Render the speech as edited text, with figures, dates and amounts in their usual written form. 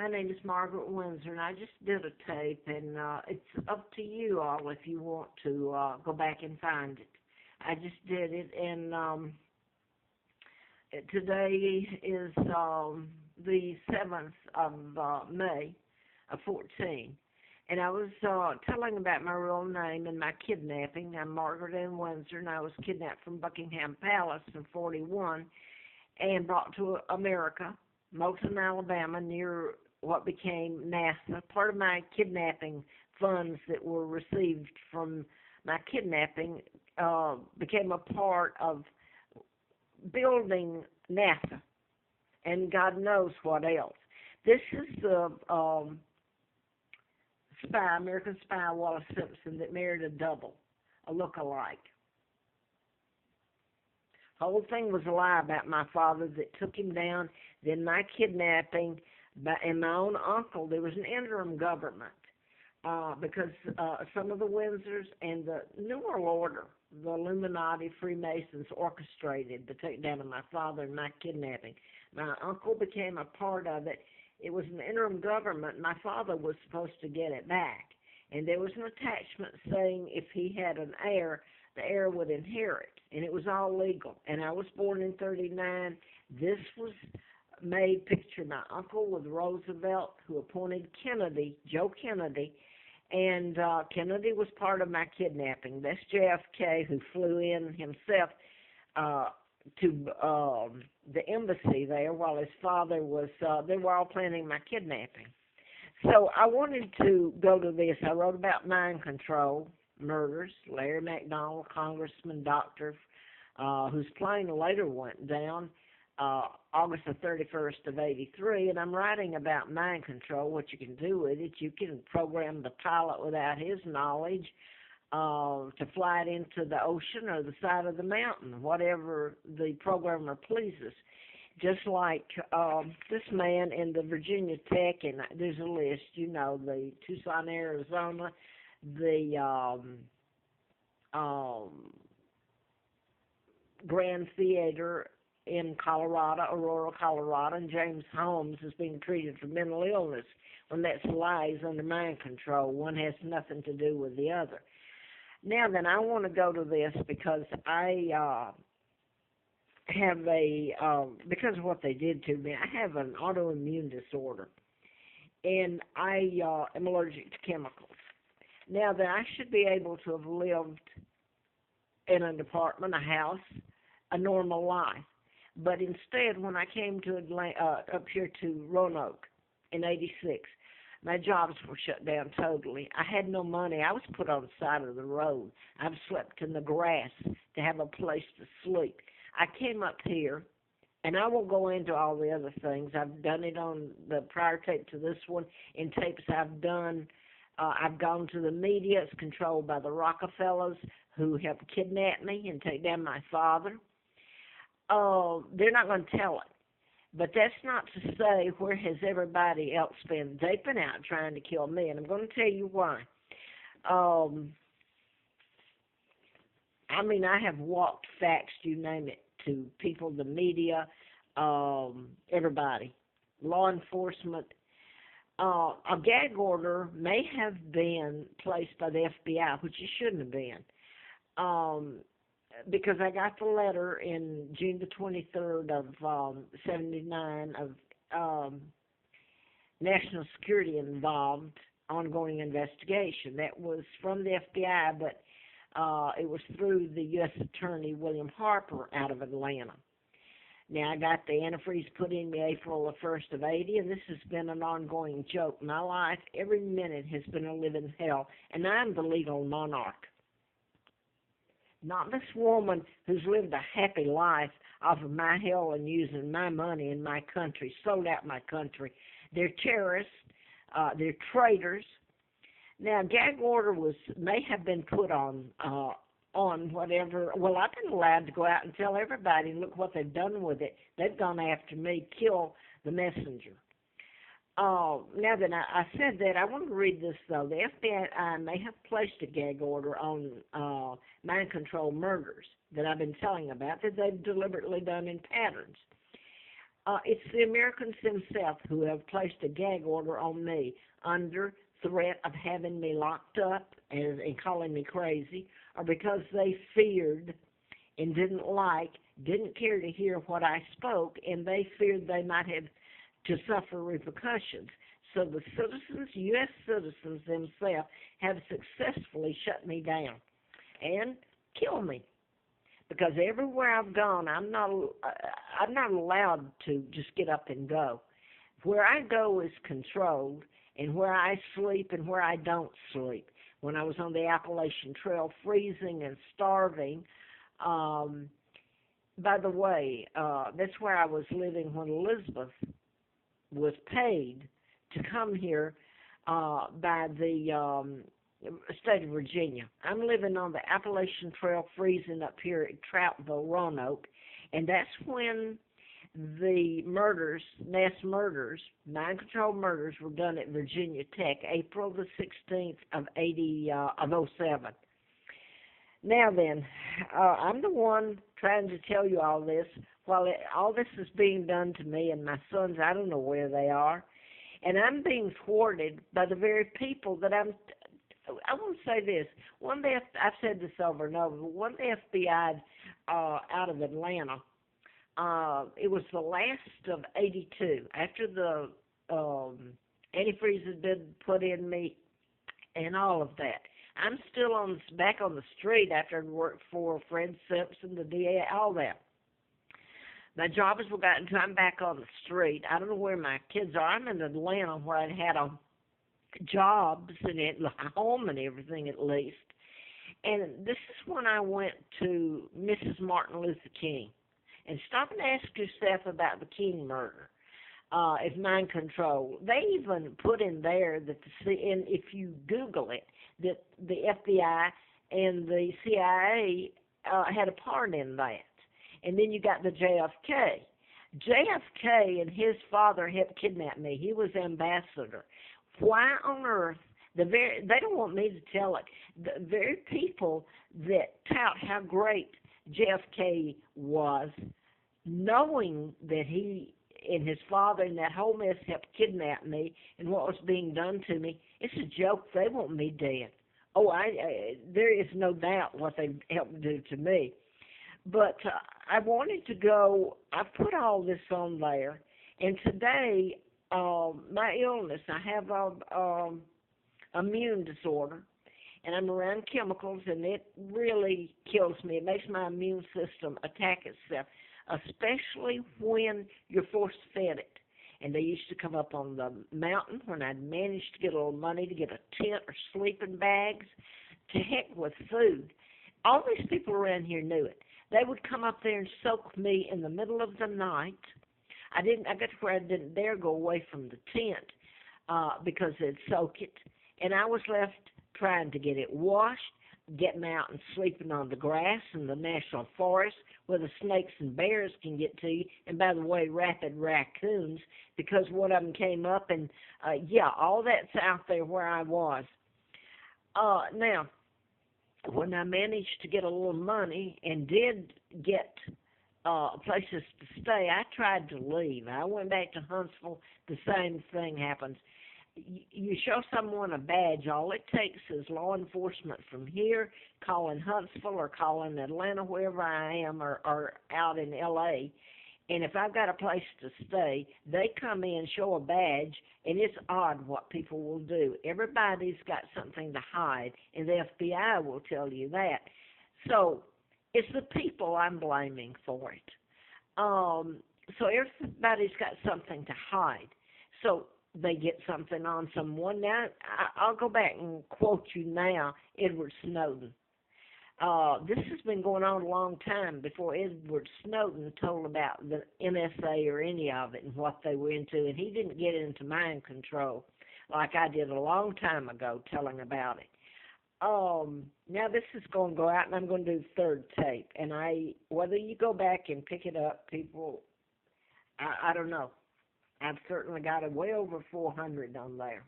My name is Margaret Windsor, and I just did a tape, and it's up to you all if you want to go back and find it. I just did it, and today is the 7th of May of 14. And I was telling about my real name and my kidnapping. I'm Margaret Ann Windsor, and I was kidnapped from Buckingham Palace in 41 and brought to America, Moulton, Alabama, near what became NASA. Part of my kidnapping funds that were received from my kidnapping became a part of building NASA, and God knows what else. This is the American spy Wallace Simpson that married a double, a look-alike. The whole thing was a lie about my father that took him down, then my kidnapping, and my own uncle. There was an interim government because some of the Windsors and the New World Order, the Illuminati, Freemasons, orchestrated the takedown of my father and my kidnapping. My uncle became a part of it. It was an interim government. My father was supposed to get it back. And there was an attachment saying if he had an heir, the heir would inherit. And it was all legal. And I was born in 39. This was made picture my uncle with Roosevelt, who appointed Kennedy, Joe Kennedy. And Kennedy was part of my kidnapping. That's JFK, who flew in himself to the embassy there while his father was, they were all planning my kidnapping. So I wanted to go to this. I wrote about mind control, murders, Larry McDonald, congressman, doctor, whose plane later went down August the 31st of 83, and I'm writing about mind control, what you can do with it. You can program the pilot without his knowledge to fly it into the ocean or the side of the mountain, whatever the programmer pleases. Just like this man in the Virginia Tech, and there's a list, you know, the Tucson, Arizona, the Grand Theater in Colorado, Aurora, Colorado, and James Holmes is being treated for mental illness when that's lies under mind control. One has nothing to do with the other. Now then, I want to go to this because I have because of what they did to me, I have an autoimmune disorder, and I am allergic to chemicals. Now that I should be able to have lived in an apartment, a house, a normal life. But instead, when I came to up here to Roanoke in '86, my jobs were shut down totally. I had no money. I was put on the side of the road. I've slept in the grass to have a place to sleep. I came up here, and I won't go into all the other things. I've done it on the prior tape to this one. In tapes I've done, I've gone to the media. It's controlled by the Rockefellers, who helped kidnap me and take down my father. They're not going to tell it. But that's not to say where has everybody else been. They've been out trying to kill me, and I'm going to tell you why. I mean, I have walked, faxed, you name it, to people, the media, everybody, law enforcement. A gag order may have been placed by the FBI, which it shouldn't have been. Because I got the letter in June the 23rd of 79 of national security involved ongoing investigation. That was from the FBI, but it was through the U.S. Attorney William Harper out of Atlanta. Now, I got the antifreeze put in me April the 1st of 80, and this has been an ongoing joke. My life, every minute, has been a living hell, and I'm the legal monarch. Not this woman who's lived a happy life off of my hell and using my money in my country, sold out my country. They're terrorists. They're traitors. Now, gag order may have been put on whatever. Well, I've been allowed to go out and tell everybody, look what they've done with it. They've gone after me, kill the messenger. Now that I said that, I want to read this, though. The FBI may have placed a gag order on mind control murders that I've been telling about that they've deliberately done in patterns. It's the Americans themselves who have placed a gag order on me under threat of having me locked up and calling me crazy, or because they feared and didn't care to hear what I spoke, and they feared they might have to suffer repercussions. So the citizens, U.S. citizens themselves, have successfully shut me down and killed me. Because everywhere I've gone, I'm not allowed to just get up and go. Where I go is controlled, and where I sleep and where I don't sleep. When I was on the Appalachian Trail, freezing and starving. By the way, that's where I was living when Elizabeth was paid to come here by the state of Virginia. I'm living on the Appalachian Trail, freezing up here at Troutville, Roanoke, and that's when the murders, mass murders, mind control murders were done at Virginia Tech, April the 16th of '07. Now then, I'm the one trying to tell you all this while all this is being done to me and my sons. I don't know where they are, and I'm being thwarted by the very people that I want to say this. I've said this over and over. One FBI out of Atlanta. It was the last of '82, after the antifreeze had been put in me and all of that. I'm still back on the street after I'd worked for Fred Simpson, the DA, all that. My job is forgotten, so I'm back on the street. I don't know where my kids are. I'm in Atlanta, where I'd had jobs and a home and everything at least. And this is when I went to Mrs. Martin Luther King. And stop and ask yourself about the King murder. If mind control, they even put in there that and if you Google it, that the FBI and the CIA had a part in that. And then you got the JFK. JFK and his father helped kidnap me. He was ambassador. Why on earth? They don't want me to tell it. The very people that tout how great JFK was, knowing that he and his father and that whole mess helped kidnap me and what was being done to me, it's a joke. They want me dead. Oh, there is no doubt what they helped do to me. But I wanted to go. I put all this on there, and today my illness. I have immune disorder, and I'm around chemicals, and it really kills me. It makes my immune system attack itself, especially when you're force-fed it. And they used to come up on the mountain when I'd managed to get a little money to get a tent or sleeping bags. To heck with food. All these people around here knew it. They would come up there and soak me in the middle of the night. I got to where I didn't dare go away from the tent because they'd soak it. And I was left trying to get it washed, getting out and sleeping on the grass in the national forest where the snakes and bears can get to you. And by the way, rabid raccoons, because one of them came up and, all that's out there where I was. Now, when I managed to get a little money and did get places to stay, I tried to leave. I went back to Huntsville. The same thing happens. You show someone a badge, all it takes is law enforcement from here, calling Huntsville or calling Atlanta, wherever I am, or out in L.A., and if I've got a place to stay, they come in, show a badge, and it's odd what people will do. Everybody's got something to hide, and the FBI will tell you that. So it's the people I'm blaming for it. So everybody's got something to hide. So they get something on someone. Now, I'll go back and quote you now, Edward Snowden. This has been going on a long time before Edward Snowden told about the NSA or any of it and what they were into, and he didn't get into mind control like I did a long time ago telling about it. Now this is going to go out, and I'm going to do the third tape, and whether you go back and pick it up, I don't know. I've certainly got way over 400 on there.